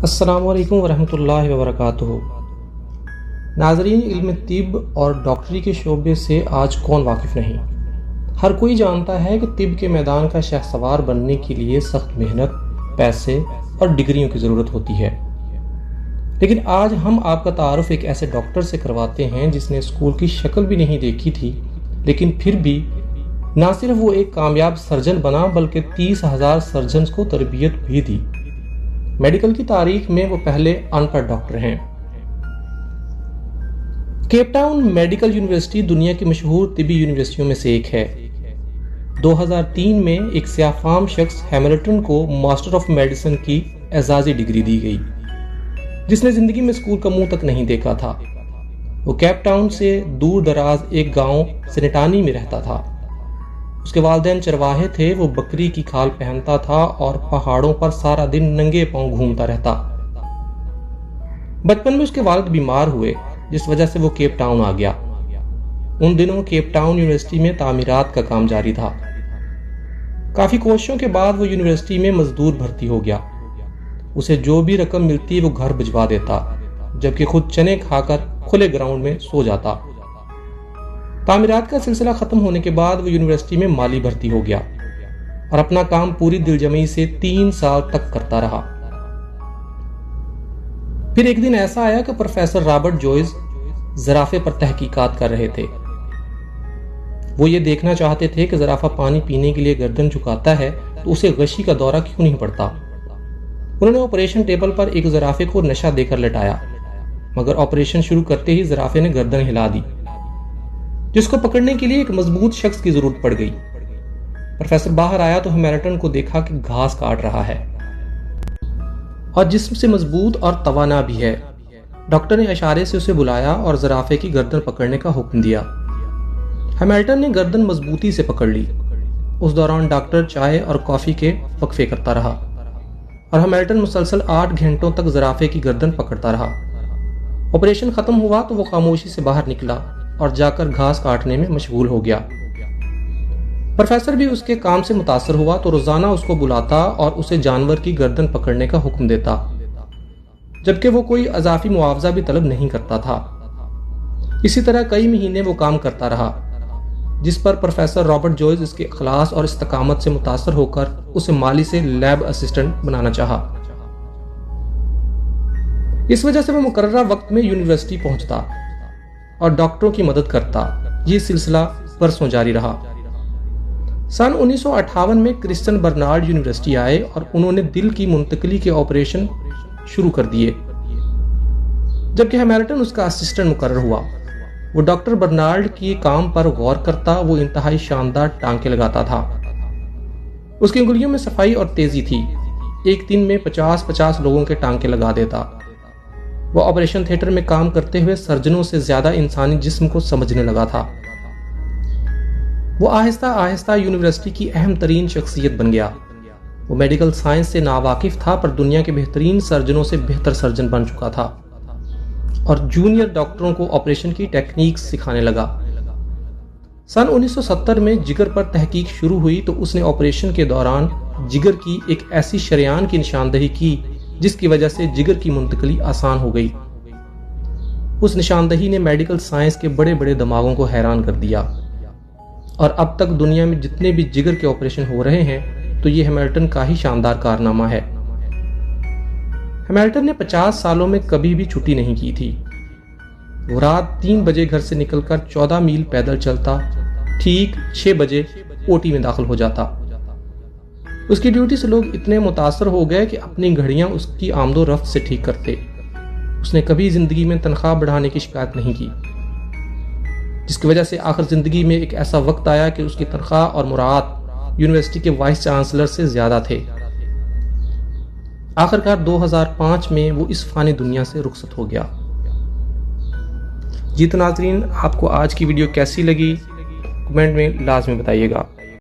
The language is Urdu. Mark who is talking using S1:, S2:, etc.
S1: السلام علیکم ورحمۃ اللہ وبرکاتہ۔ ناظرین، علم طب اور ڈاکٹری کے شعبے سے آج کون واقف نہیں؟ ہر کوئی جانتا ہے کہ طب کے میدان کا شہسوار بننے کے لیے سخت محنت، پیسے اور ڈگریوں کی ضرورت ہوتی ہے، لیکن آج ہم آپ کا تعارف ایک ایسے ڈاکٹر سے کرواتے ہیں جس نے اسکول کی شکل بھی نہیں دیکھی تھی، لیکن پھر بھی نہ صرف وہ ایک کامیاب سرجن بنا بلکہ 30,000 سرجنز کو تربیت بھی دی۔ میڈیکل کی تاریخ میں وہ پہلے ان پڑھ ڈاکٹر ہیں۔ کیپ ٹاؤن میڈیکل یونیورسٹی دنیا کی مشہور طبی یونیورسٹیوں میں سے ایک ہے۔ 2003 میں ایک سیاہ فام شخص ہیملٹن کو ماسٹر آف میڈیسن کی اعزازی ڈگری دی گئی، جس نے زندگی میں اسکول کا منہ تک نہیں دیکھا تھا۔ وہ کیپ ٹاؤن سے دور دراز ایک گاؤں سنٹانی میں رہتا تھا۔ اس کے والدین چرواہے تھے، وہ بکری کی کھال پہنتا تھا اور پہاڑوں پر سارا دن ننگے پاؤں گھومتا رہتا۔ بچپن میں اس کے والد بیمار ہوئے، جس وجہ سے وہ کیپ ٹاؤن آ گیا۔ ان دنوں کیپ ٹاؤن یونیورسٹی میں تعمیرات کا کام جاری تھا۔ کافی کوششوں کے بعد وہ یونیورسٹی میں مزدور بھرتی ہو گیا۔ اسے جو بھی رقم ملتی وہ گھر بھجوا دیتا، جبکہ خود چنے کھا کر کھلے گراؤنڈ میں سو جاتا۔ تعمیرات کا سلسلہ ختم ہونے کے بعد وہ یونیورسٹی میں مالی بھرتی ہو گیا اور اپنا کام پوری دلجمعی سے 3 سال تک کرتا رہا۔ پھر ایک دن ایسا آیا کہ پروفیسر رابرٹ جوئز زرافے پر تحقیقات کر رہے تھے۔ وہ یہ دیکھنا چاہتے تھے کہ زرافہ پانی پینے کے لیے گردن جھکاتا ہے تو اسے غشی کا دورہ کیوں نہیں پڑتا۔ انہوں نے آپریشن ٹیبل پر ایک زرافے کو نشہ دے کر لٹایا، مگر آپریشن شروع کرتے ہی زرافے نے گردن ہلا دی، جس کو پکڑنے کے لیے ایک مضبوط شخص کی ضرورت پڑ گئی۔ پروفیسر باہر آیا تو ہیملٹن کو دیکھا کہ گھاس کاٹ رہا ہے اور جسم سے مضبوط اور توانا بھی ہے۔ ڈاکٹر نے اشارے سے اسے بلایا اور زرافے کی گردن پکڑنے کا حکم دیا۔ ہیملٹن نے گردن مضبوطی سے پکڑ لی۔ اس دوران ڈاکٹر چائے اور کافی کے وقفے کرتا رہا اور ہیملٹن مسلسل 8 گھنٹوں تک زرافے کی گردن پکڑتا رہا۔ آپریشن ختم ہوا تو وہ خاموشی سے باہر نکلا اور جا کر گھاس کاٹنے میں مشغول ہو گیا۔ پروفیسر بھی اس کے کام سے متاثر ہوا تو روزانہ اس کو بلاتا اور اسے جانور کی گردن پکڑنے کا حکم دیتا، جبکہ وہ کوئی اضافی معاوضہ بھی طلب نہیں کرتا تھا۔ اسی طرح کئی مہینے وہ کام کرتا رہا، جس پر پروفیسر رابرٹ جوئز اس کے اخلاص اور استقامت سے متاثر ہو کر اسے مالی سے لیب اسسٹنٹ بنانا چاہا۔ اس وجہ سے وہ مقررہ وقت میں یونیورسٹی پہنچتا اور ڈاکٹروں کی مدد کرتا۔ یہ سلسلہ برسوں جاری رہا۔ سن 1958 میں کرسچن برنارڈ یونیورسٹی آئے اور انہوں نے دل کی منتقلی کے آپریشن شروع کر دیے، جبکہ ہیملٹن اس کا اسسٹنٹ مقرر ہوا۔ وہ ڈاکٹر برنارڈ کے کام پر غور کرتا، وہ انتہائی شاندار ٹانکے لگاتا تھا۔ اس کی انگلیوں میں صفائی اور تیزی تھی۔ ایک دن میں 50 لوگوں کے ٹانکے لگا دیتا۔ وہ آپریشن تھیٹر میں کام کرتے ہوئے سرجنوں سے زیادہ انسانی جسم کو سمجھنے لگا تھا۔ وہ آہستہ آہستہ یونیورسٹی کی اہم ترین شخصیت بن گیا۔ وہ میڈیکل سائنس سے ناواقف تھا، پر دنیا کے بہترین سرجنوں سے بہتر سرجن بن چکا تھا اور جونیئر ڈاکٹروں کو آپریشن کی ٹیکنیکس سکھانے لگا۔ سن 1970 میں جگر پر تحقیق شروع ہوئی تو اس نے آپریشن کے دوران جگر کی ایک ایسی شریان کی نشاندہی کی جس کی وجہ سے جگر کی منتقلی آسان ہو گئی۔ اس نشاندہی نے میڈیکل سائنس کے بڑے بڑے دماغوں کو حیران کر دیا، اور اب تک دنیا میں جتنے بھی جگر کے آپریشن ہو رہے ہیں تو یہ ہیملٹن کا ہی شاندار کارنامہ ہے۔ ہیملٹن نے 50 سالوں میں کبھی بھی چھٹی نہیں کی تھی۔ وہ رات 3 بجے گھر سے نکل کر 14 میل پیدل چلتا، ٹھیک 6 بجے اوٹی میں داخل ہو جاتا۔ اس کی ڈیوٹی سے لوگ اتنے متاثر ہو گئے کہ اپنی گھڑیاں اس کی آمد و رفت سے ٹھیک کرتے۔ اس نے کبھی زندگی میں تنخواہ بڑھانے کی شکایت نہیں کی، جس کی وجہ سے آخر زندگی میں ایک ایسا وقت آیا کہ اس کی تنخواہ اور مراعات یونیورسٹی کے وائس چانسلر سے زیادہ تھے۔ آخرکار 2005 میں وہ اس فانی دنیا سے رخصت ہو گیا۔ جی تو ناظرین، آپ کو آج کی ویڈیو کیسی لگی کمنٹ میں لازمی بتائیے گا۔